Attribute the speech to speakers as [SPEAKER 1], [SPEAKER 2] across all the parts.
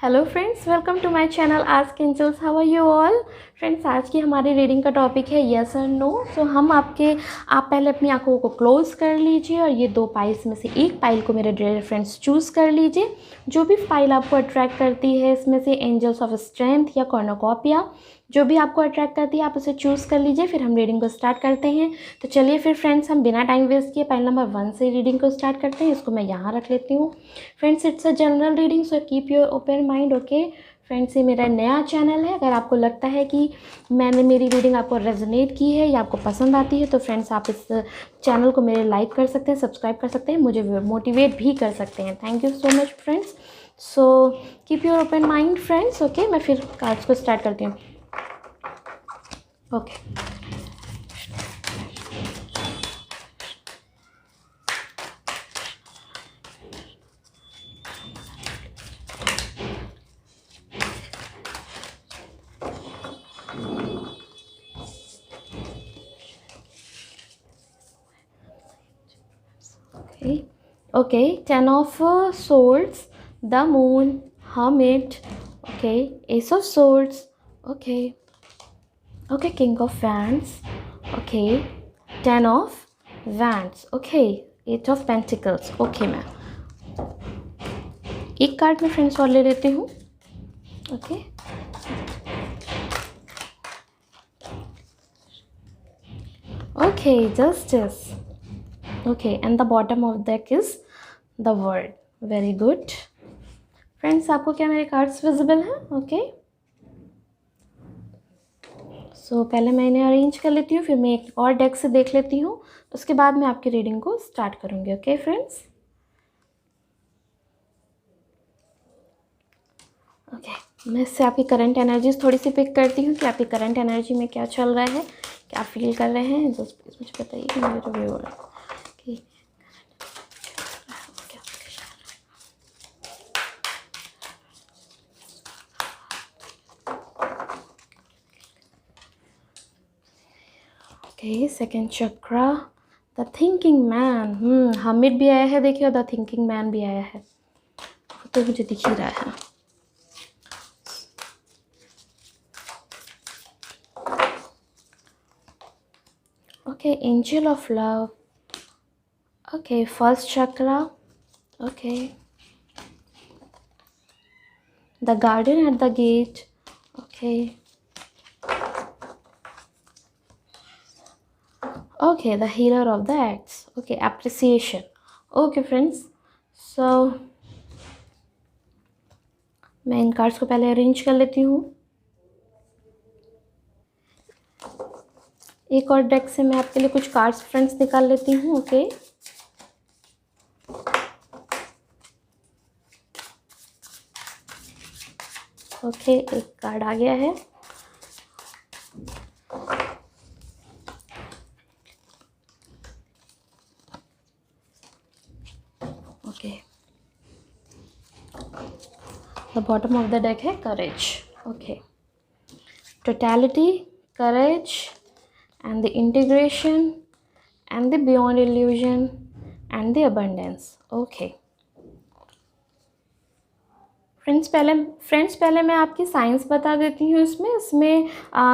[SPEAKER 1] Hello friends, welcome to my channel ask angels. How are you all friends. आज की हमारी reading का topic है यस और नो। सो आप पहले अपनी आंखों को क्लोज़ कर लीजिए और ये दो पाइल्स में से एक पाइल को मेरे डियर फ्रेंड्स चूज़ कर लीजिए। जो भी पाइल आपको अट्रैक्ट करती है इसमें से एंजल्स ऑफ स्ट्रेंथ या कॉर्नोकॉपिया, जो भी आपको अट्रैक्ट करती है आप उसे चूज़ कर लीजिए। फिर हम रीडिंग को स्टार्ट करते हैं। तो चलिए फिर फ्रेंड्स, हम बिना टाइम वेस्ट किए पाइल नंबर 1 से रीडिंग को स्टार्ट करते हैं। इसको मैं यहाँ रख लेती हूँ। Friends, it's a general reading, so keep your open mind. Okay friends, ये मेरा नया चैनल है। अगर आपको लगता है कि मेरी रीडिंग आपको रेजोनेट की है या आपको पसंद आती है तो फ्रेंड्स आप इस चैनल को मेरे लाइक कर सकते हैं, सब्सक्राइब कर सकते हैं, मुझे मोटिवेट भी कर सकते हैं। Thank you so much friends. So keep your open mind friends. Okay, मैं फिर कार्ड्स को स्टार्ट करती हूँ। Okay Okay, 10 of swords, the moon, hermit, okay, ace of swords, okay, king of wands, okay, 10 of wands, okay, 8 of pentacles, okay। मैं एक card में friends और ले लेती हूँ। Okay, justice, okay, and the bottom of the deck is the world। Very good friends, आपको क्या मेरे कार्ड्स विजिबल हैं? ओके, सो पहले मैं इन्हें अरेंज कर लेती हूँ, फिर मैं एक और डेक से देख लेती हूँ, उसके बाद मैं आपकी रीडिंग को स्टार्ट करूँगी। ओके फ्रेंड्स, ओके, मैं इससे आपकी करंट एनर्जीज थोड़ी सी पिक करती हूँ कि आपकी करंट एनर्जी में क्या चल रहा है, क्या फील कर रहे हैं। जस्ट प्लीज़ मुझे बताइए कि मेरे व्यूअर कि okay, second chakra, the thinking man. Hermit भी आया है देखिए, और द थिंकिंग मैन भी आया है, तो मुझे दिख ही रहा है। Okay, angel of love, okay, first chakra, okay, the garden at the gate, okay, okay, the healer of the axe, okay, appreciation। okay friends, so मैं इन कार्ड्स को पहले अरेंज कर लेती हूँ। एक और डेक से मैं आपके लिए कुछ कार्ड्स फ्रेंड्स निकाल लेती हूँ। ओके, ओके, एक कार्ड आ गया है। The bottom of the deck है courage. Okay, totality, courage and the integration and the beyond illusion and the abundance. Okay friends, पहले मैं आपकी साइंस बता देती हूँ। इसमें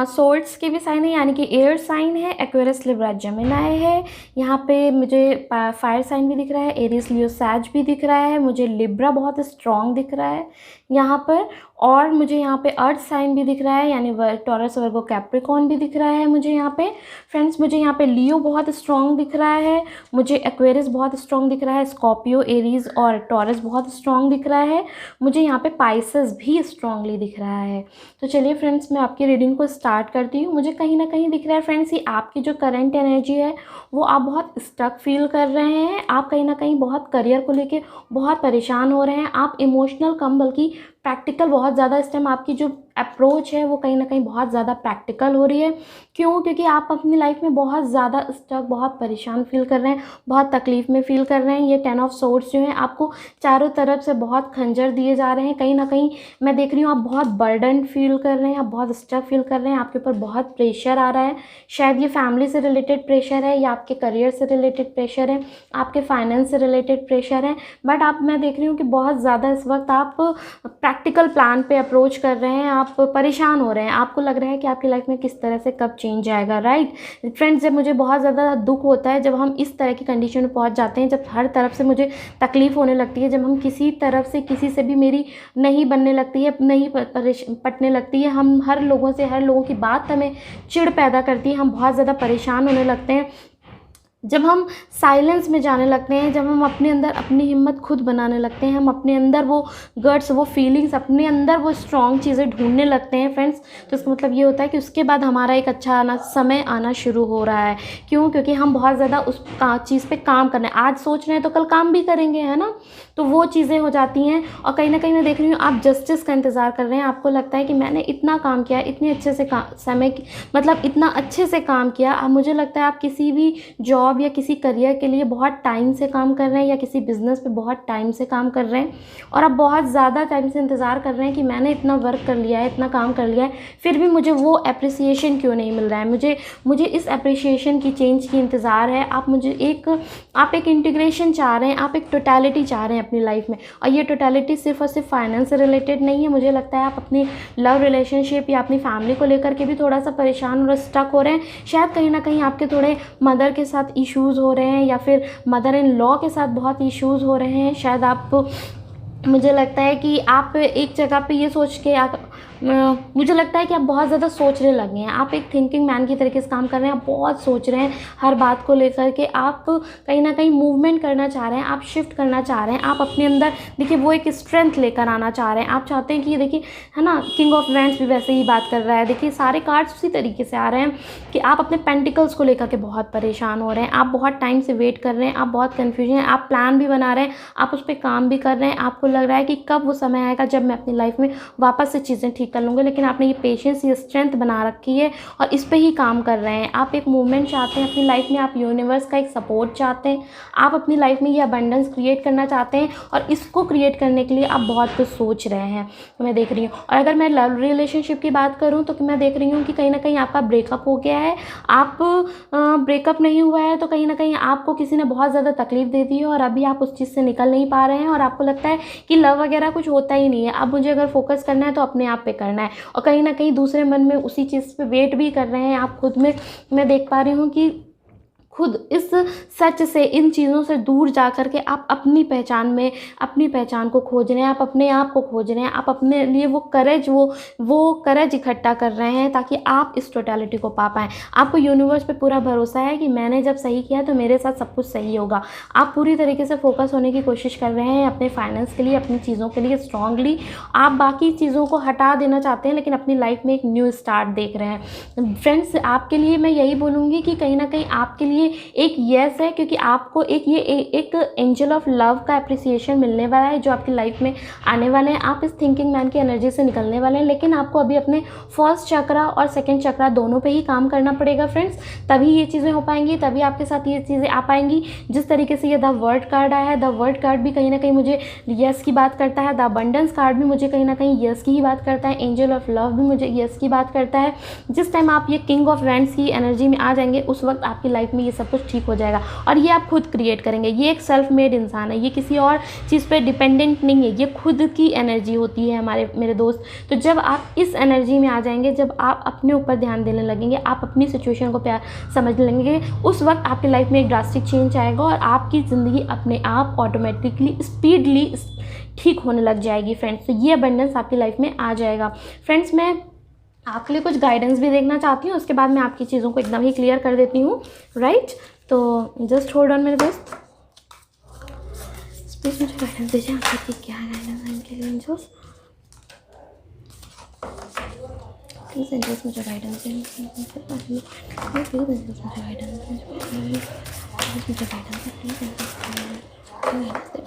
[SPEAKER 1] सोर्ड्स के भी साइन है, यानी कि एयर साइन है, एक्वेरियस, लिब्रा, जेमिनी है। यहाँ पे मुझे फायर साइन भी दिख रहा है, एरीज, लियो, सैज भी दिख रहा है। मुझे लिब्रा बहुत स्ट्रॉन्ग दिख रहा है यहाँ पर, और मुझे यहाँ पे अर्थ साइन भी दिख रहा है, यानी टॉरस, वर्गो, कैप्रिकॉर्न भी दिख रहा है मुझे यहाँ पे। फ्रेंड्स, मुझे यहाँ पे लियो बहुत स्ट्रॉन्ग दिख रहा है, मुझे एक्वेरियस बहुत स्ट्रॉन्ग दिख रहा है, स्कॉर्पियो, एरीज और टॉरस बहुत स्ट्रॉन्ग दिख रहा है। मुझे यहाँ पे पाइसेस भी स्ट्रांगली दिख रहा है। तो चलिए फ्रेंड्स, मैं आपकी रीडिंग को स्टार्ट करती हूँ। मुझे कहीं ना कहीं दिख रहा है फ्रेंड्स, ये आपकी जो करंट एनर्जी है वो आप बहुत स्टक फील कर रहे हैं। आप कहीं ना कहीं बहुत करियर को लेके बहुत परेशान हो रहे हैं। आप इमोशनल कम बल्कि प्रैक्टिकल बहुत ज़्यादा इस टाइम आपकी जो अप्रोच है वो कहीं ना कहीं बहुत ज़्यादा प्रैक्टिकल हो रही है। क्यों? क्योंकि आप अपनी लाइफ में बहुत ज़्यादा स्टक, बहुत परेशान फील कर रहे हैं, बहुत तकलीफ़ में फील कर रहे हैं। ये 10 ऑफ सोर्ड्स जो हैं आपको चारों तरफ से बहुत खंजर दिए जा रहे हैं। कहीं ना कहीं मैं देख रही हूँ आप बहुत बर्डन फील कर रहे हैं, आप बहुत स्टक फील कर रहे हैं, आपके ऊपर बहुत प्रेशर आ रहा है। शायद ये फैमिली से रिलेटेड प्रेशर है, या आपके करियर से रिलेटेड प्रेशर है, आपके फाइनेंस से रिलेटेड प्रेशर है। बट मैं देख रही हूँ कि बहुत ज़्यादा इस वक्त आप प्रैक्टिकल प्लान पे अप्रोच कर रहे हैं, आप परेशान हो रहे हैं, आपको लग रहा है कि आपकी लाइफ में किस तरह से कब चेंज आएगा, राइट फ्रेंड्स। जब मुझे बहुत ज़्यादा दुख होता है, जब हम इस तरह की कंडीशन में पहुंच जाते हैं, जब हर तरफ से मुझे तकलीफ़ होने लगती है, जब हम किसी तरफ से किसी से भी मेरी नहीं बनने लगती है, नहीं पटने लगती है, हम हर लोगों से, हर लोगों की बात हमें चिढ़ पैदा करती है, हम बहुत ज़्यादा परेशान होने लगते हैं, जब हम साइलेंस में जाने लगते हैं, जब हम अपने अंदर अपनी हिम्मत खुद बनाने लगते हैं, हम अपने अंदर वो गट्स, वो फीलिंग्स, अपने अंदर वो स्ट्रॉन्ग चीज़ें ढूंढने लगते हैं फ्रेंड्स, तो इसका मतलब ये होता है कि उसके बाद हमारा एक अच्छा समय आना शुरू हो रहा है। क्यों? क्योंकि हम बहुत ज़्यादा उस चीज़ पे काम कर रहे हैं, आज सोच रहे हैं तो कल काम भी करेंगे, है ना। तो वो चीज़ें हो जाती हैं। और कहीं ना कहीं मैं देख रही हूँ आप जस्टिस का इंतज़ार कर रहे हैं, आपको लगता है कि मैंने इतना काम किया, इतने अच्छे से मतलब इतना अच्छे से काम किया। अब मुझे लगता है आप किसी भी जॉब या किसी करियर के लिए बहुत टाइम से काम कर रहे हैं, या किसी बिज़नेस पे बहुत टाइम से काम कर रहे हैं, और आप बहुत ज़्यादा टाइम से इंतज़ार कर रहे हैं कि मैंने इतना वर्क कर लिया है, इतना काम कर लिया है, फिर भी मुझे वो अप्रिसिएशन क्यों नहीं मिल रहा है। मुझे इस अप्रिसिएशन की, चेंज की इंतज़ार है। आप एक इंटीग्रेशन चाह रहे हैं, आप एक टोटलिटी चाह रहे हैं अपनी लाइफ में, और ये टोटलिटी सिर्फ और सिर्फ फाइनेंस से रिलेटेड नहीं है। मुझे लगता है आप अपनी लव रिलेशनशिप या अपनी फैमिली को लेकर के भी थोड़ा सा परेशान और स्टक हो रहे हैं। शायद कहीं ना कहीं आपके थोड़े मदर के साथ इश्यूज़ हो रहे हैं, या फिर मदर इन लॉ के साथ बहुत इश्यूज़ हो रहे हैं। शायद मुझे लगता है कि आप एक जगह पे ये सोच के मुझे लगता है कि आप बहुत ज़्यादा सोचने लगे हैं। आप एक थिंकिंग मैन की तरीके से काम कर रहे हैं, आप बहुत सोच रहे हैं हर बात को लेकर के। आप कहीं ना कहीं मूवमेंट करना चाह रहे हैं, आप शिफ्ट करना चाह रहे हैं, आप अपने अंदर देखिए वो एक स्ट्रेंथ लेकर आना चाह रहे हैं। आप चाहते हैं कि देखिए, है ना, किंग ऑफ वैंड्स भी वैसे ही बात कर रहा है। देखिए सारे कार्ड्स उसी तरीके से आ रहे हैं कि आप अपने पेंटिकल्स को लेकर के बहुत परेशान हो रहे हैं, आप बहुत टाइम से वेट कर रहे हैं, आप बहुत कन्फ्यूजन हैं, आप प्लान भी बना रहे हैं, आप उस पर काम भी कर रहे हैं। आपको लग रहा है कि कब वो समय आएगा जब मैं अपनी लाइफ में वापस से चीज़ें ठीक कर लूँगी, लेकिन आपने ये पेशेंस, ये स्ट्रेंथ बना रखी है और इस पे ही काम कर रहे हैं। आप एक मूवमेंट चाहते हैं अपनी लाइफ में, आप यूनिवर्स का एक सपोर्ट चाहते हैं, आप अपनी लाइफ में ये अबंडेंस क्रिएट करना चाहते हैं, और इसको क्रिएट करने के लिए आप बहुत कुछ सोच रहे हैं, तो मैं देख रही हूँ। और अगर मैं लव रिलेशनशिप की बात करूँ तो मैं देख रही हूँ कि कहीं ना कहीं आपका ब्रेकअप हो गया है। आप ब्रेकअप नहीं हुआ है तो कहीं ना कहीं आपको किसी ने बहुत ज़्यादा तकलीफ दे दी है, और अभी आप उस चीज़ से निकल नहीं पा रहे हैं, और आपको लगता है कि लव वगैरह कुछ होता ही नहीं है। अब मुझे अगर फोकस करना है तो अपने आप पे करना है, और कहीं ना कहीं दूसरे मन में उसी चीज़ पे वेट भी कर रहे हैं। आप खुद में, मैं देख पा रही हूँ कि खुद इस सच से, इन चीज़ों से दूर जा कर के आप अपनी पहचान को खोज रहे हैं, आप अपने आप को खोज रहे हैं, आप अपने लिए वो करेज इकट्ठा कर रहे हैं ताकि आप इस टोटलिटी को पा पाएँ। आपको यूनिवर्स पे पूरा भरोसा है कि मैंने जब सही किया तो मेरे साथ सब कुछ सही होगा। आप पूरी तरीके से फोकस होने की कोशिश कर रहे हैं अपने फाइनेंस के लिए, अपनी चीज़ों के लिए स्ट्रांगली। आप बाकी चीज़ों को हटा देना चाहते हैं, लेकिन अपनी लाइफ में एक न्यू स्टार्ट देख रहे हैं। फ्रेंड्स, आपके लिए मैं यही बोलूँगी कि कहीं ना कहीं आपके लिए एक यस है, क्योंकि आपको एक एंजल ऑफ लव का अप्रिसिएशन मिलने वाला है जो आपकी लाइफ में आने वाले हैं। आप इस थिंकिंग मैन की एनर्जी से निकलने वाले हैं, लेकिन आपको अभी अपने फर्स्ट चक्रा और सेकंड चक्रा दोनों पे ही काम करना पड़ेगा फ्रेंड्स, तभी ये चीज़ें हो पाएंगी, तभी आपके साथ ये चीज़ें आ पाएंगी। जिस तरीके से ये द वर्ल्ड कार्ड आया है, द वर्ल्ड कार्ड भी कहीं ना कहीं मुझे यस की बात करता है, द अबंडेंस कार्ड भी मुझे कहीं ना कहीं यस की ही बात करता है, एंजल ऑफ लव भी मुझे यस की बात करता है। जिस टाइम आप ये किंग ऑफ वैंड्स की एनर्जी में आ जाएंगे, उस वक्त आपकी लाइफ में ये सब कुछ ठीक हो जाएगा, और ये आप खुद क्रिएट करेंगे। ये एक सेल्फ मेड इंसान है, ये किसी और चीज़ पे डिपेंडेंट नहीं है, ये खुद की एनर्जी होती है मेरे दोस्त। तो जब आप इस एनर्जी में आ जाएंगे, जब आप अपने ऊपर ध्यान देने लगेंगे, आप अपनी सिचुएशन को प्यार समझने लगेंगे, उस वक्त आपकी लाइफ में एक ड्रास्टिक चेंज आएगा और आपकी ज़िंदगी अपने आप ऑटोमेटिकली स्पीडली ठीक होने लग जाएगी फ्रेंड्स। तो ये अबंडेंस आपकी लाइफ में आ जाएगा फ्रेंड्स। मैं आपके लिए कुछ गाइडेंस भी देखना चाहती हूँ, उसके बाद मैं आपकी चीज़ों को एकदम ही क्लियर कर देती हूँ, राइट। तो जस्ट होल्ड ऑन मेरे दोस्त, प्लीज़ मुझे गाइडेंस दीजिए, आपकी क्या गाइडेंस है इनके लिए एंजल्स। प्लीज़ एंजल्स मुझे गाइडेंस दें, प्लीज़ एंजल्स मुझे गाइडेंस दें।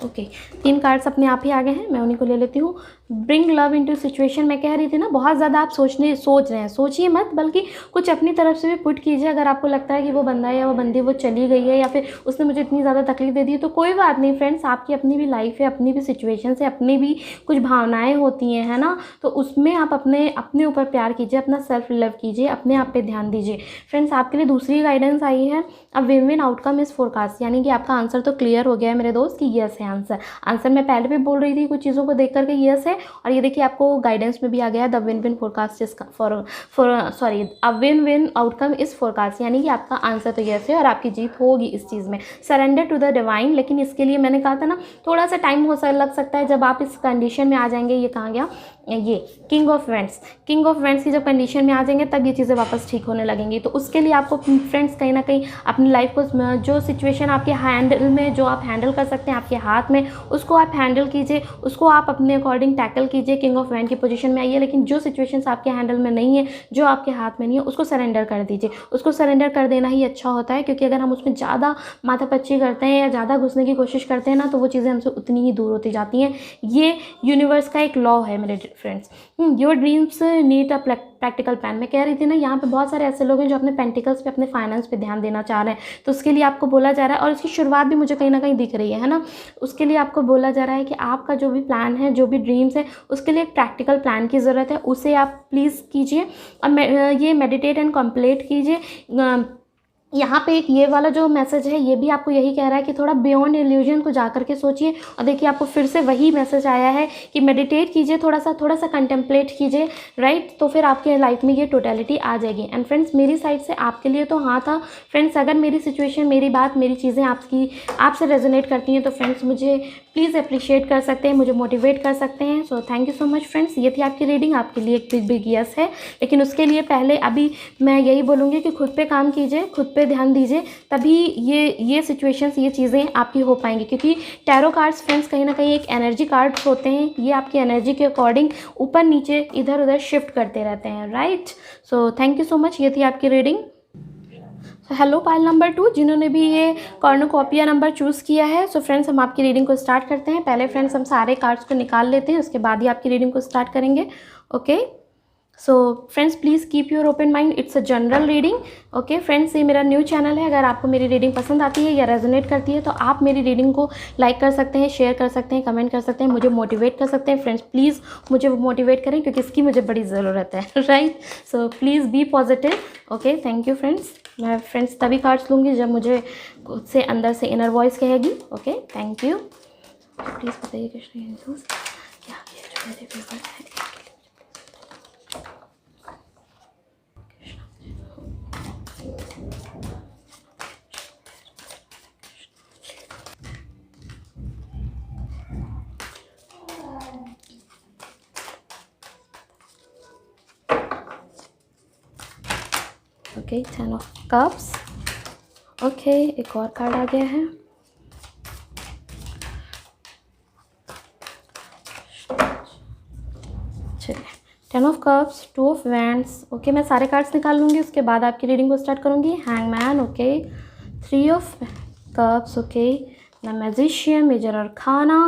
[SPEAKER 1] ओके, 3 कार्ड्स अपने आप ही आ गए हैं, मैं उन्हीं को ले लेती हूँ। ब्रिंग लव इनटू सिचुएशन, मैं कह रही थी ना, बहुत ज़्यादा आप सोच रहे हैं, सोचिए मत, बल्कि कुछ अपनी तरफ से भी पुट कीजिए। अगर आपको लगता है कि वो बंदा या वो बंदी वो चली गई है, या फिर उसने मुझे इतनी ज़्यादा तकलीफ दे दी है, तो कोई बात नहीं फ्रेंड्स, आपकी अपनी भी लाइफ है, अपनी भी सिचुएशन है, अपनी भी कुछ भावनाएँ होती हैं, है ना। तो उसमें आप अपने ऊपर प्यार कीजिए, अपना सेल्फ लव कीजिए, अपने आप पे ध्यान दीजिए फ्रेंड्स। आपके लिए दूसरी गाइडेंस आई है, अब win win outcome is forecast, यानी कि आपका आंसर तो क्लियर हो गया है मेरे दोस्त। शोज़ कि यस है आंसर। आंसर मैं पहले भी बोल रही थी कुछ चीज़ों को देख करके यस है, और ये देखिए आपको गाइडेंस में भी आ गया, the win win forecast is a win win outcome is forecast, यानी कि आपका आंसर तो यस है और आपकी जीत होगी इस चीज़ में। सरेंडर टू द डिवाइन, लेकिन इसके लिए मैंने कहा था ना थोड़ा सा टाइम लग सकता है। जब आप इस कंडीशन में आ जाएंगे, ये कहाँ गया, ये किंग ऑफ वेंट्स की जब कंडीशन में आ जाएंगे तब ये चीज़ें वापस ठीक होने लगेंगी। तो उसके लिए आपको फ्रेंड्स कहीं ना कहीं अपनी लाइफ को, जो सिचुएशन आपके हैंडल में, जो आप हैंडल कर सकते हैं आपके हाथ में, उसको आप हैंडल कीजिए, उसको आप अपने अकॉर्डिंग टैकल कीजिए। किंग ऑफ वैंड की पोजीशन में आइए, लेकिन जो सिचुएशंस आपके हैंडल में नहीं है, जो आपके हाथ में नहीं है, उसको सरेंडर कर दीजिए। उसको सरेंडर कर देना ही अच्छा होता है, क्योंकि अगर हम उसमें ज़्यादा माथापच्ची करते हैं या ज़्यादा घुसने की कोशिश करते हैं ना, तो वो चीज़ें हमसे उतनी ही दूर होती जाती हैं। ये यूनिवर्स का एक लॉ है मेरे friends. Your dreams need a practical plan. मैं कह रही थी ना, यहाँ पे बहुत सारे ऐसे लोग हैं जो अपने पेंटिकल्स पे, अपने फाइनेंस पे ध्यान देना चाह रहे हैं, तो उसके लिए आपको बोला जा रहा है, और इसकी शुरुआत भी मुझे कहीं ना कहीं दिख रही है ना। उसके लिए आपको बोला जा रहा है कि आपका जो भी प्लान है, जो भी ड्रीम्स है, उसके लिए एक प्रैक्टिकल प्लान की ज़रूरत है, उसे आप प्लीज़ कीजिए और ये मेडिटेट एंड कंप्लीट कीजिए। यहाँ पे एक ये वाला जो मैसेज है, ये भी आपको यही कह रहा है कि थोड़ा बियॉन्ड इल्यूजन को जा करके सोचिए। और देखिए आपको फिर से वही मैसेज आया है कि मेडिटेट कीजिए, थोड़ा सा कंटेम्पलेट कीजिए, राइट। तो फिर आपके लाइफ में ये टोटलिटी आ जाएगी। एंड फ्रेंड्स, मेरी साइड से आपके लिए तो हाँ था। फ्रेंड्स, अगर मेरी सिचुएशन, मेरी बात, मेरी चीज़ें आपसे रेजोनेट करती हैं, तो फ्रेंड्स मुझे प्लीज़ अप्रिशिएट कर सकते हैं, मुझे मोटिवेट कर सकते हैं। So thank you so much friends. ये थी आपकी रीडिंग, आपके लिए एक बिग यस है। लेकिन उसके लिए पहले अभी मैं यही बोलूँगी कि खुद पे काम कीजिए, खुद पे ध्यान दीजिए, तभी ये सिचुएशंस, ये चीज़ें आपकी हो पाएंगी। क्योंकि टैरो कार्ड्स फ्रेंड्स कहीं ना कहीं एक एनर्जी कार्ड्स होते हैं। ये आपकी एनर्जी के अकॉर्डिंग ऊपर नीचे इधर उधर शिफ्ट करते रहते हैं, right. So thank you so much. ये थी आपकी रीडिंग। हेलो पाइल नंबर 2, जिन्होंने भी ये कॉर्नुकोपिया नंबर चूज़ किया है। सो फ्रेंड्स, हम आपकी रीडिंग को स्टार्ट करते हैं। पहले फ्रेंड्स हम सारे कार्ड्स को निकाल लेते हैं, उसके बाद ही आपकी रीडिंग को स्टार्ट करेंगे। Okay, so friends please keep your open mind, it's a general reading. Okay friends, ये मेरा न्यू चैनल है। अगर आपको मेरी रीडिंग पसंद आती है या रेजोनेट करती है, तो आप मेरी रीडिंग को लाइक कर सकते हैं, शेयर कर सकते हैं, कमेंट कर सकते हैं, मुझे मोटिवेट कर सकते हैं। फ्रेंड्स प्लीज़ मुझे मोटिवेट करें, क्योंकि इसकी मुझे बड़ी ज़रूरत है, right. So please be positive. Okay, thank you friends. मैं फ्रेंड्स तभी कार्ड्स लूँगी जब मुझे खुद से अंदर से इनर वॉइस कहेगी। Okay, thank you. प्लीज़ बताइए कृष्ण हिंदू क्या ये जो मेरे व्यूअर्स हैं। Okay, 10 of cups. ओके, एक और कार्ड आ गया है। चलिए, 10 of cups, 2 of wands. Okay, मैं सारे कार्ड्स निकाल लूँगी, उसके बाद आपकी रीडिंग को स्टार्ट करूँगी। Hangman, okay, 3 of cups, okay, the magician, major arcana,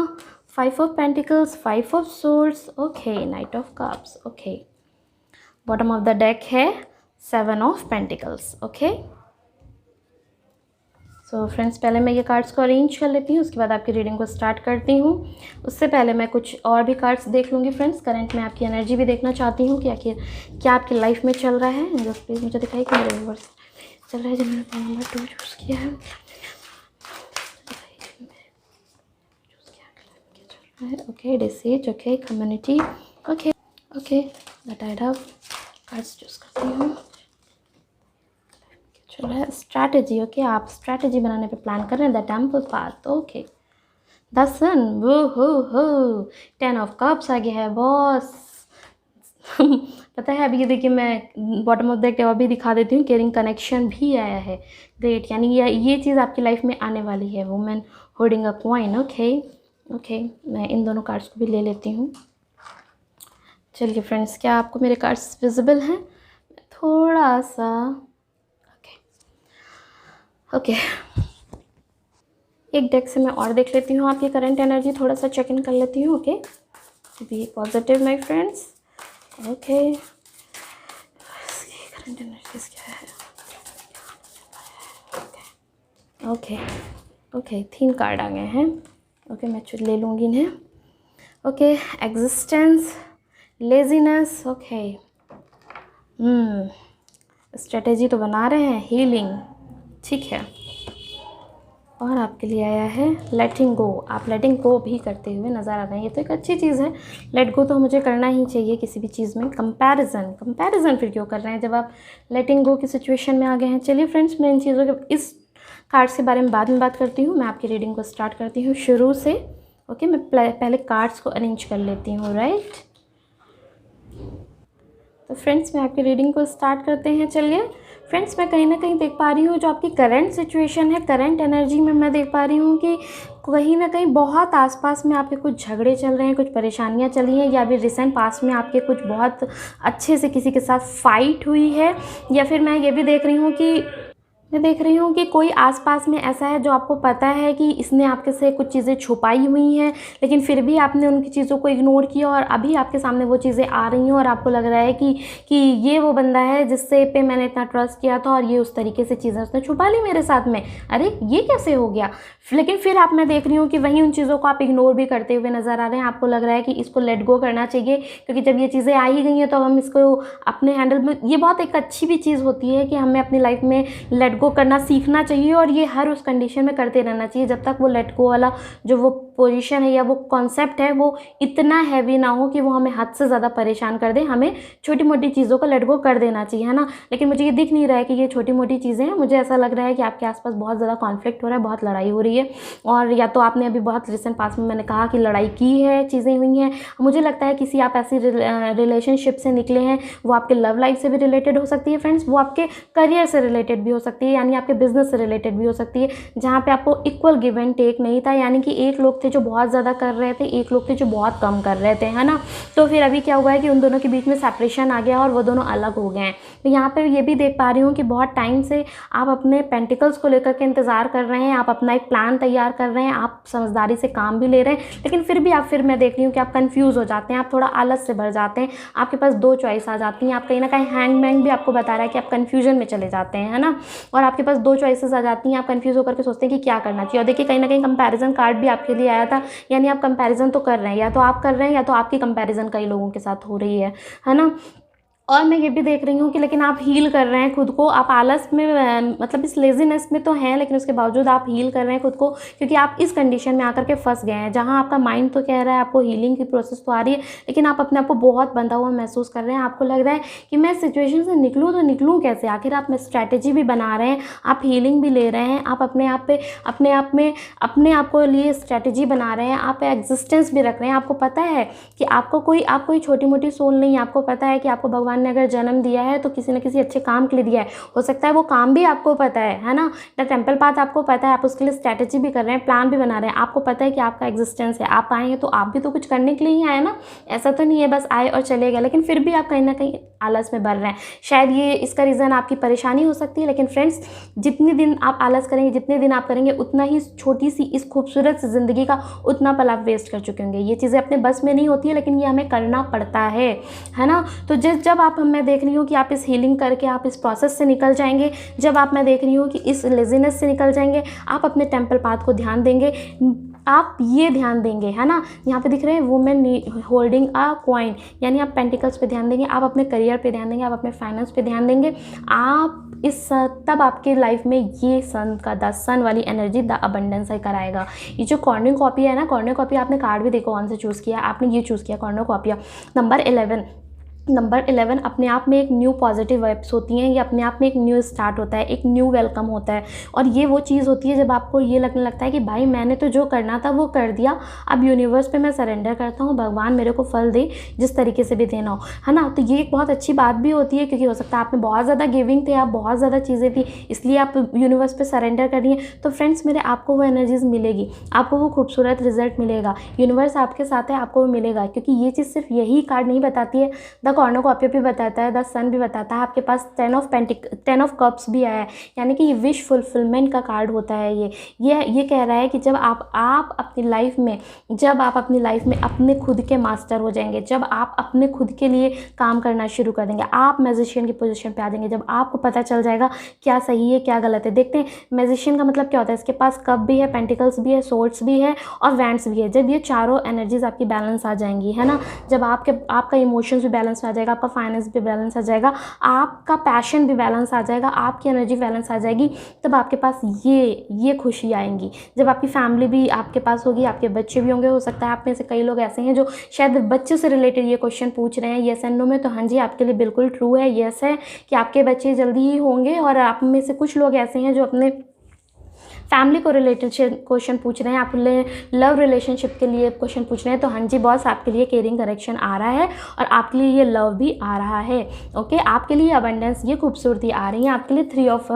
[SPEAKER 1] 5 of pentacles, 5 of swords, okay, knight of cups. Okay, bottom of the deck है 7 of pentacles. Okay, so friends, पहले मैं ये कार्ड्स को अरेंज कर लेती हूँ, उसके बाद आपकी रीडिंग को स्टार्ट करती हूँ। उससे पहले मैं कुछ और भी कार्ड्स देख लूँगी फ्रेंड्स। करंट में आपकी एनर्जी भी देखना चाहती हूँ कि आखिर क्या आपकी लाइफ में चल रहा है। जस्ट प्लीज़ मुझे दिखाइए कि मेरे व्यूअर्स चल रहा है जिन्होंने नंबर 2 चूज़ किया है। Okay, disease, okay, community, okay, okay, the tied up. Cards choose करती हूँ। चल रहा है स्ट्रैटेजी। ओके, आप स्ट्रैटेजी बनाने पे प्लान कर रहे हैं। The temple path, okay, the sun, वो हो 10 ऑफ कप्स आ गया है बॉस। पता है, अभी ये देखिए मैं बॉटम ऑफ द डेक और भी दिखा देती हूँ। केयरिंग कनेक्शन भी आया है, ग्रेट, यानी ये चीज़ आपकी लाइफ में आने वाली है। Women holding a coin, okay, okay, मैं इन दोनों कार्ड्स को भी ले लेती हूँ। चलिए फ्रेंड्स, क्या आपको मेरे कार्ड्स विजिबल हैं? थोड़ा सा ओके, एक डेक से मैं और देख लेती हूँ आपकी करंट एनर्जी, थोड़ा सा चेक इन कर लेती हूँ। Okay, be positive my friends. Okay, current energies क्या है? ओके, ओके, 3 कार्ड आ गए हैं। ओके, मैं ले लूँगी इन्हें। Okay, existence, laziness, okay, strategy तो बना रहे हैं, हीलिंग, ठीक है। और आपके लिए आया है लेटिंग गो। आप लेटिंग गो भी करते हुए नज़र आ रहे हैं, ये तो एक अच्छी चीज़ है। लेट गो तो मुझे करना ही चाहिए किसी भी चीज़ में। कंपैरिजन फिर क्यों कर रहे हैं जब आप लेटिंग गो की सिचुएशन में आ गए हैं। चलिए फ्रेंड्स, मैं इन चीज़ों के इस कार्ड्स के बारे में बाद में बात करती हूँ। मैं आपकी रीडिंग को स्टार्ट करती हूँ शुरू से। ओके, मैं पहले कार्ड्स को अरेंज कर लेती हूँ, राइट। तो फ्रेंड्स, मैं आपकी रीडिंग को स्टार्ट करते हैं। चलिए फ्रेंड्स, मैं कहीं ना कहीं देख पा रही हूँ जो आपकी करंट सिचुएशन है, करंट एनर्जी में मैं देख पा रही हूँ कि कहीं ना कहीं बहुत आसपास में आपके कुछ झगड़े चल रहे हैं, कुछ परेशानियाँ चली हैं, या अभी रिसेंट पास्ट में आपके कुछ बहुत अच्छे से किसी के साथ फाइट हुई है। या फिर मैं ये भी देख रही हूँ कि कोई आसपास में ऐसा है जो आपको पता है कि इसने आपके से कुछ चीज़ें छुपाई हुई हैं, लेकिन फिर भी आपने उनकी चीज़ों को इग्नोर किया और अभी आपके सामने वो चीज़ें आ रही हैं और आपको लग रहा है कि ये वो बंदा है जिससे पे मैंने इतना ट्रस्ट किया था और ये उस तरीके से चीज़ें उसने छुपा ली मेरे साथ में। अरे ये कैसे हो गया। लेकिन फिर आप मैं देख रही हूँ कि वहीं उन चीज़ों को आप इग्नोर भी करते हुए नज़र आ रहे हैं। आपको लग रहा है कि इसको लेट गो करना चाहिए, क्योंकि जब ये चीज़ें आ ही गई हैं तो हम इसको अपने हैंडल में, ये बहुत एक अच्छी भी चीज़ होती है कि हमें अपनी लाइफ में लेट गो करना सीखना चाहिए और ये हर उस कंडीशन में करते रहना चाहिए जब तक वो लेट गो वाला जो वो पोजीशन है या वो कॉन्सेप्ट है वो इतना हैवी ना हो कि वो हमें हद से ज़्यादा परेशान कर दे। हमें छोटी मोटी चीज़ों को लेट गो कर देना चाहिए, है ना। लेकिन मुझे ये दिख नहीं रहा है कि ये छोटी मोटी चीज़ें हैं। मुझे ऐसा लग रहा है कि आपके आसपास बहुत ज़्यादा कॉन्फ्लिक्ट हो रहा है, बहुत लड़ाई हो रही है, और या तो आपने अभी बहुत रिसेंट पास में मैंने कहा कि लड़ाई की है, चीज़ें हुई हैं। मुझे लगता है किसी आप ऐसी रिलेशनशिप से निकले हैं, वो आपके लव लाइफ से भी रिलेटेड हो सकती है फ्रेंड्स, वो आपके करियर से रिलेटेड भी हो सकती है, यानी आपके बिजनेस से रिलेटेड भी हो सकती है, जहाँ पे आपको इक्वल गिव एंड टेक नहीं था, यानी कि एक लोग थे जो बहुत ज़्यादा कर रहे थे, एक लोग थे जो बहुत कम कर रहे थे, है ना। तो फिर अभी क्या हुआ है कि उन दोनों के बीच में सेपरेशन आ गया और वो दोनों अलग हो गए हैं। तो यहाँ पे ये भी देख पा रही हूँ कि बहुत टाइम से आप अपने पेंटिकल्स को लेकर के इंतज़ार कर रहे हैं, आप अपना एक प्लान तैयार कर रहे हैं, आप समझदारी से काम भी ले रहे हैं, लेकिन फिर भी आप, फिर मैं देख रही हूँ कि आप कंफ्यूज हो जाते हैं, आप थोड़ा आलस से भर जाते हैं, आपके पास दो चॉइस आ जाती हैं, आप कहीं ना कहीं हैंगमैन भी आपको बता रहा है कि आप कन्फ्यूजन में चले जाते हैं, है ना। और आपके पास दो चॉइसेस आ जाती हैं, आप कंफ्यूज होकर के सोचते हैं कि क्या करना चाहिए। और देखिए कहीं ना कहीं कंपैरिजन कार्ड भी आपके लिए आया था, यानी आप कंपैरिजन तो कर रहे हैं, या तो आप कर रहे हैं या तो आपकी कंपैरिजन कई लोगों के साथ हो रही है ना। और मैं ये भी देख रही हूँ कि लेकिन आप हील कर रहे हैं खुद को, आप आलस में मतलब इस लेजीनेस में तो हैं, लेकिन उसके बावजूद आप हील कर रहे हैं खुद को, क्योंकि आप इस कंडीशन में आकर के फंस गए हैं जहाँ आपका माइंड तो कह रहा है आपको हीलिंग की प्रोसेस तो आ रही है, लेकिन आप अपने आप को बहुत बंधा हुआ महसूस कर रहे हैं। आपको लग रहा है कि मैं सिचुएशन से निकलूँ तो निकलूँ कैसे। आखिर आप स्ट्रैटेजी भी बना रहे हैं, आप हीलिंग भी ले रहे हैं, आप अपने आप को लिए स्ट्रैटेजी बना रहे हैं, आप एग्जिस्टेंस भी रख रहे हैं। आपको पता है कि आप कोई छोटी मोटी सोल नहीं है, आपको पता है कि आपको भगवान ने अगर जन्म दिया है तो किसी न किसी अच्छे काम के लिए दिया है। हो सकता है वो काम भी आपको पता है ना। द टेम्पल पाथ आपको पता है, आप उसके लिए स्ट्रैटेजी भी कर रहे हैं, प्लान भी बना रहे हैं। आपको पता है कि आपका एग्जिस्टेंस है, आप आए हैं तो आप भी तो कुछ करने के लिए ही आए ना। ऐसा तो नहीं है बस आए और चले गए, लेकिन फिर भी आप कहीं ना कहीं आलस में भर रहे हैं। शायद ये इसका रीज़न आपकी परेशानी हो सकती है, लेकिन फ्रेंड्स जितने दिन आप आलस करेंगे, जितने दिन आप करेंगे, उतना ही छोटी सी इस खूबसूरत सी ज़िंदगी का उतना पल आप वेस्ट कर चुके होंगे। ये चीज़ें अपने बस में नहीं होती है, लेकिन ये हमें करना पड़ता है ना। तो जब आप, मैं देख रही हूँ कि आप इस हीलिंग करके आप इस प्रोसेस से निकल जाएंगे, जब आप, मैं देख रही हूँ कि इस लेजीनेस से निकल जाएंगे, आप अपने टेम्पल पाथ को ध्यान देंगे, आप ये ध्यान देंगे, है ना। यहाँ पे दिख रहे हैं वुमेन होल्डिंग अ कॉइन, यानी आप पेंटिकल्स पे ध्यान देंगे, आप अपने करियर पे ध्यान देंगे, आप अपने फाइनेंस पे ध्यान देंगे। आप तब आपके लाइफ में ये द सन वाली एनर्जी, द अबंडेंस है कराएगा। ये जो कॉर्नर कॉपी है ना, कॉर्नर कॉपी आपने कार्ड भी देखो कौन से चूज़ किया, आपने ये चूज़ किया कॉर्नर कॉपिया। नंबर 11 अपने आप में एक न्यू पॉजिटिव वाइब्स होती हैं, ये अपने आप में एक न्यू स्टार्ट होता है, एक न्यू वेलकम होता है। और ये वो चीज़ होती है जब आपको ये लगने लगता है कि भाई मैंने तो जो करना था वो कर दिया, अब यूनिवर्स पे मैं सरेंडर करता हूँ, भगवान मेरे को फल दे जिस तरीके से भी देना हो, है ना। तो ये एक बहुत अच्छी बात भी होती है, क्योंकि हो सकता है आप में बहुत ज़्यादा गिविंग थे, आप बहुत ज़्यादा चीज़ें थी, इसलिए आप यूनिवर्स पे सरेंडर कर रही हैं। तो फ्रेंड्स मेरे, आपको वो एनर्जीज़ मिलेगी, आपको वो खूबसूरत रिजल्ट मिलेगा, यूनिवर्स आपके साथ है, आपको वो मिलेगा। क्योंकि ये चीज़ सिर्फ यही कार्ड नहीं बताती है, द कॉर्नर कॉपी भी बताता है, द सन भी बताता है, आपके पास 10 ऑफ कप्स भी आया है, यानी कि ये विश फुलफिलमेंट का कार्ड होता है। ये कह रहा है कि जब आप अपनी लाइफ में अपने खुद के मास्टर हो जाएंगे, जब आप अपने खुद के लिए काम करना शुरू कर देंगे, आप मैजिशियन की पोजीशन पे आ जाएंगे, जब आपको पता चल जाएगा क्या सही है क्या गलत है। देखते हैं मैजिशियन का मतलब क्या होता है, इसके पास कप भी है, पेंटिकल्स भी है, सोर्ड्स भी है और वैंड्स भी है। जब ये चारों एनर्जीज आपकी बैलेंस आ जाएंगी, है ना, जब आपका इमोशंस भी बैलेंस आ जाएगा, आपका फाइनेंस भी बैलेंस आ जाएगा, आपका पैशन भी बैलेंस आ जाएगा, आपकी एनर्जी बैलेंस आ जाएगी, तब आपके पास ये खुशी आएंगी। जब आपकी फैमिली भी आपके पास होगी, आपके बच्चे भी होंगे, हो सकता है आप में से कई लोग ऐसे हैं जो शायद बच्चे से रिलेटेड ये क्वेश्चन पूछ रहे हैं येस एंड नो में, तो हाँ जी आपके लिए बिल्कुल ट्रू है, येस है कि आपके बच्चे जल्दी ही होंगे। और आप में से कुछ लोग ऐसे हैं जो अपने फैमिली को रिलेटेड क्वेश्चन पूछ रहे हैं, आप लव रिलेशनशिप के लिए क्वेश्चन पूछ रहे हैं, तो हाँ जी बॉस आपके लिए केयरिंग करेक्शन आ रहा है और आपके लिए ये लव भी आ रहा है। ओके, आपके लिए अबंडेंस, ये खूबसूरती आ रही है, आपके लिए 3 ऑफ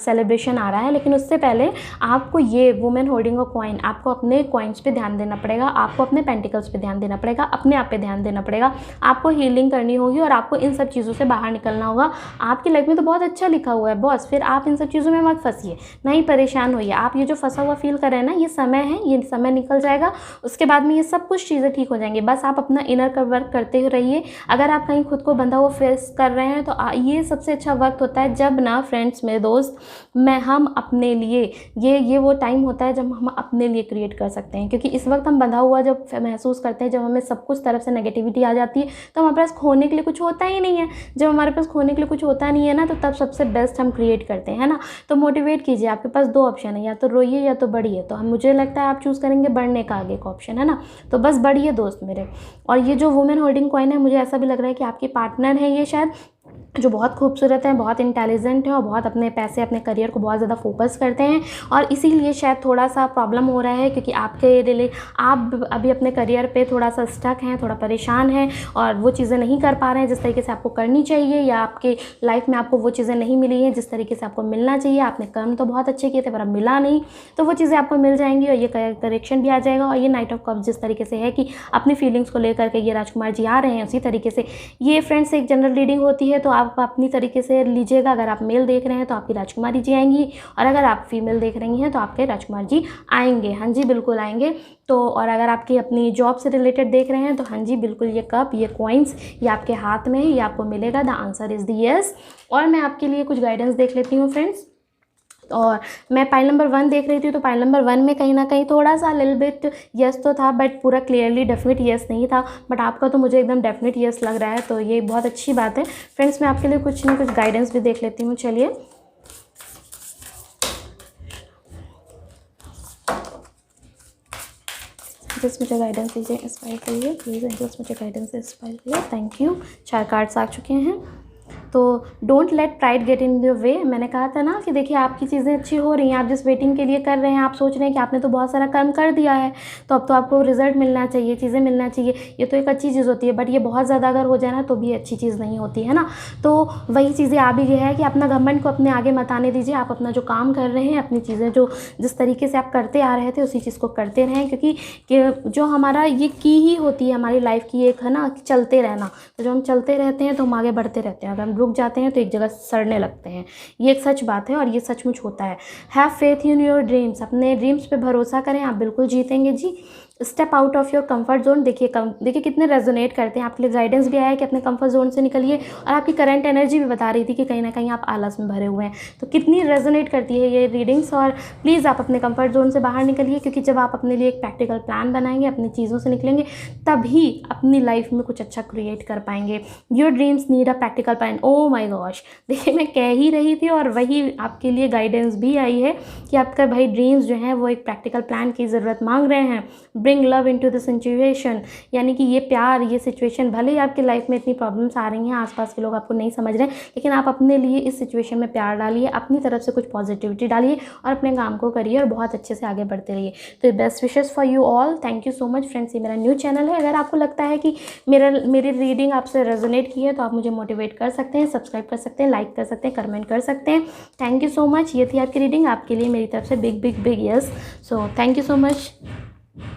[SPEAKER 1] सेलिब्रेशन आ रहा है। लेकिन उससे पहले आपको ये वुमेन होल्डिंग अ कॉइन, आपको अपने कॉइन्स पे ध्यान देना पड़ेगा, आपको अपने पेंटिकल्स पे ध्यान देना पड़ेगा, अपने आप पे ध्यान देना पड़ेगा, आपको हीलिंग करनी होगी और आपको इन सब चीज़ों से बाहर निकलना होगा। आपकी लाइफ में तो बहुत अच्छा लिखा हुआ है बॉस, फिर आप इन सब चीज़ों में मत फंसिए, नहीं परेशान होइए। आप ये जो फंसा हुआ फील कर रहे हैं ना, ये समय है, ये समय निकल जाएगा, उसके बाद में ये सब कुछ चीज़ें ठीक हो जाएंगी। बस आप अपना इनर का वर्क करते हुए रहिए। अगर आप कहीं खुद को बंधा हुआ फेस कर रहे हैं तो ये सबसे अच्छा वक्त होता है जब ना फ्रेंड्स, मेरे दोस्त, हम अपने लिए ये वो टाइम होता है जब हम अपने लिए क्रिएट कर सकते हैं। क्योंकि इस वक्त हम बंधा हुआ जब महसूस करते हैं, जब हमें सब कुछ तरफ से नेगेटिविटी आ जाती है, तो हमारे पास खोने के लिए कुछ होता ही नहीं है। जब हमारे पास खोने के लिए कुछ होता नहीं है ना, तो तब सबसे बेस्ट हम क्रिएट करते हैं ना। तो मोटिवेट कीजिए, आपके पास 2 ऑप्शन है, या तो रोइए या तो बढ़िए। तो मुझे लगता है आप चूज़ करेंगे बढ़ने का, आगे का ऑप्शन है ना, तो बस बढ़िए दोस्त मेरे। और ये जो वुमेन होल्डिंग कॉइन है, मुझे ऐसा भी लग रहा है कि आपकी पार्टनर है ये शायद, जो बहुत खूबसूरत हैं, बहुत इंटेलिजेंट हैं और बहुत अपने पैसे, अपने करियर को बहुत ज़्यादा फोकस करते हैं। और इसीलिए शायद थोड़ा सा प्रॉब्लम हो रहा है, क्योंकि आप अभी अपने करियर पे थोड़ा सा स्टक हैं, थोड़ा परेशान हैं और वो चीज़ें नहीं कर पा रहे हैं जिस तरीके से आपको करनी चाहिए, या आपके लाइफ में आपको वो चीज़ें नहीं मिली हैं जिस तरीके से आपको मिलना चाहिए। आपने कर्म तो बहुत अच्छे किए थे पर अब मिला नहीं, तो वो चीज़ें आपको मिल जाएंगी और ये करेक्शन भी आ जाएगा। और ये नाइट ऑफ कप्स जिस तरीके से है कि अपनी फीलिंग्स को लेकर के ये राजकुमार जी आ रहे हैं, उसी तरीके से ये फ्रेंड्स एक जनरल रीडिंग होती है, तो आप अपनी तरीके से लीजिएगा। अगर आप मेल देख रहे हैं तो आपकी राजकुमारी जी आएंगी, और अगर आप फीमेल देख रही हैं तो आपके राजकुमार जी आएंगे। हाँ जी बिल्कुल आएंगे। तो और अगर आपकी अपनी जॉब से रिलेटेड देख रहे हैं तो हाँ जी बिल्कुल, ये कप, ये कॉइन्स, ये आपके हाथ में है, ये आपको मिलेगा। The answer is the yes. और मैं आपके लिए कुछ गाइडेंस देख लेती हूँ फ्रेंड्स। और मैं पाइल नंबर 1 देख रही थी, तो पाइल नंबर 1 में कहीं ना कहीं थोड़ा सा लिटिल बिट यस तो था, बट पूरा क्लियरली डेफिनेट यस नहीं था। बट आपका तो मुझे एकदम डेफिनेट यस लग रहा है, तो ये बहुत अच्छी बात है फ्रेंड्स। मैं आपके लिए कुछ ना कुछ गाइडेंस भी देख लेती हूँ। चलिए, जस्ट मुझे गाइडेंस दीजिए इस फाइल के लिए प्लीज़, जस्ट मुझे गाइडेंस इस फाइल के लिए, थैंक यू। 4 कार्ड्स आ चुके हैं। तो don't let pride get in your way. मैंने कहा था ना कि देखिए आपकी चीज़ें अच्छी हो रही हैं, आप जिस वेटिंग के लिए कर रहे हैं, आप सोच रहे हैं कि आपने तो बहुत सारा कर्म कर दिया है, तो अब तो आपको रिजल्ट मिलना चाहिए, चीज़ें मिलना चाहिए, ये तो एक अच्छी चीज़ होती है। बट ये बहुत ज़्यादा अगर हो जाए ना तो भी अच्छी चीज़ नहीं होती है ना। तो वही चीज़ें आ भी गया है कि अपना घमंड को अपने आगे मत आने दीजिए। आप अपना जो काम कर रहे हैं, अपनी चीज़ें जो जिस तरीके से आप करते आ रहे थे उसी चीज़ को करते रहें, क्योंकि जो हमारा ये की ही होती है हमारी लाइफ की एक, है ना, चलते रहना। तो जो हम चलते रहते हैं तो हम आगे बढ़ते रहते हैं, अगर हम रुक जाते हैं तो एक जगह सड़ने लगते हैं। ये एक सच बात है और ये सचमुच होता है। Have faith in your dreams, अपने ड्रीम्स पे भरोसा करें, आप बिल्कुल जीतेंगे जी। Step out of your comfort zone. देखिए कितने रेजोनेट करते हैं। आपके लिए गाइडेंस भी आया है कि अपने कंफर्ट जोन से निकलिए, और आपकी करंट एनर्जी भी बता रही थी कि कहीं ना कहीं आप आलस में भरे हुए हैं। तो कितनी रेजोनेट करती है ये रीडिंग्स। और प्लीज़ आप अपने कंफर्ट जोन से बाहर निकलिए, क्योंकि जब आप अपने लिए एक प्रैक्टिकल प्लान बनाएंगे, अपनी चीज़ों से निकलेंगे, तभी अपनी लाइफ में कुछ अच्छा क्रिएट कर पाएंगे। Your dreams need a practical plan. Oh my gosh, देखिए मैं कह ही रही थी और वही आपके लिए गाइडेंस भी आई है कि आपका भाई ड्रीम्स जो हैं वो एक प्रैक्टिकल प्लान की ज़रूरत मांग रहे हैं। Bring love into the situation, यानी कि ये प्यार, ये सिचुएशन, भले ही आपकी लाइफ में इतनी प्रॉब्लम्स आ रही हैं, आसपास के लोग आपको नहीं समझ रहे हैं, लेकिन आप अपने लिए इस सिचुएशन में प्यार डालिए, अपनी तरफ से कुछ पॉजिटिविटी डालिए और अपने काम को करिए और बहुत अच्छे से आगे बढ़ते रहिए। तो best wishes for you all. Thank you so much friends. ये मेरा न्यू चैनल है, अगर आपको लगता है कि मेरी रीडिंग आपसे रेजोनेट की है तो आप मुझे मोटिवेट कर सकते हैं, सब्सक्राइब कर सकते हैं, लाइक कर सकते हैं, कमेंट कर सकते हैं। Thank you so much. ये थी आपकी रीडिंग, आपके लिए मेरी तरफ से big big big yes. So thank you so much.